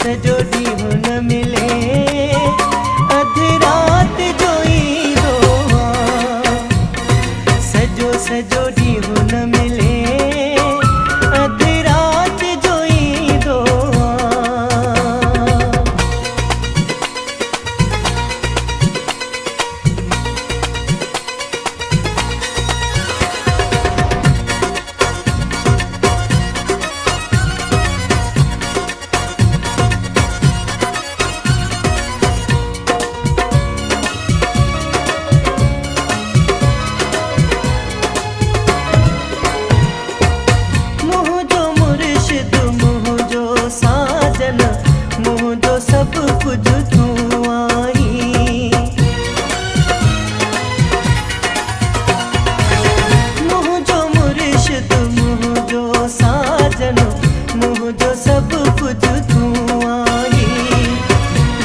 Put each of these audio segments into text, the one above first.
सजो ॾींहुं न मिले अधु राति जो ईंदो आहे। सजो सजो ॾींहुं न मिले अधु राति जो ईंदो आहे। मुंहिंजो सभु कुझु तूं आहीं। मुंहिंजो मुर्शिद मुंहिंजो साजन मुंहिंजो सभु कुझु तूं आहीं।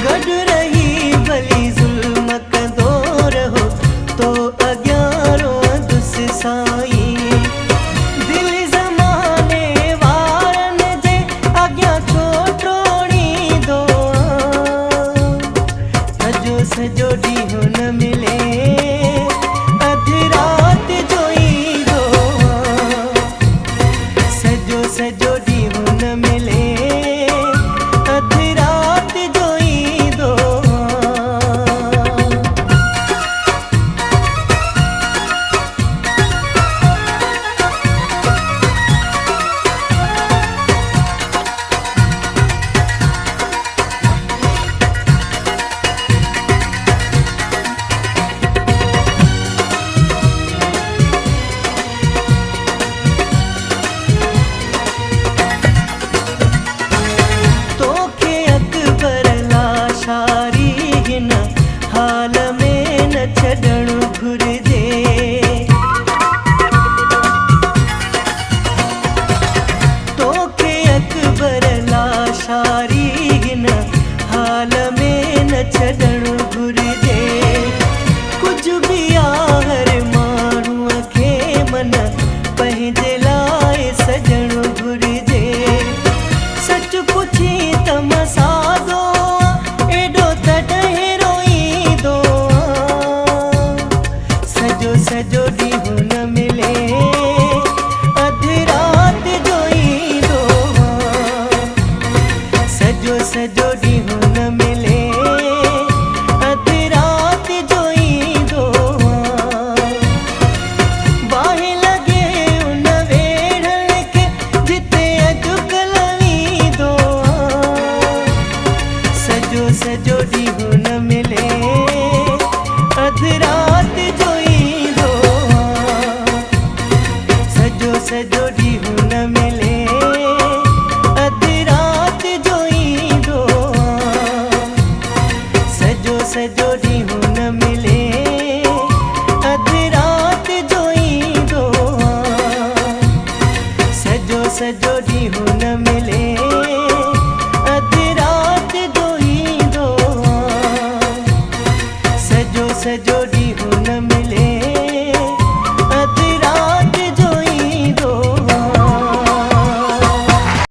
गॾु रही भली ज़ुल्म कंदो रहो तो अॻियां रोअंदुसि साईं। दिलि ज़माने वारनि जे अॻियां छो टोड़ींदो आहे। सजो ॾींहुं न मिले अधु राति जो ईंदो आहे। सजो सजो ॾींहुं न मिले अधु राति जो ईंदो आहे। हाल में न छॾणु घुरिजे। तोखे अकबर लाशारी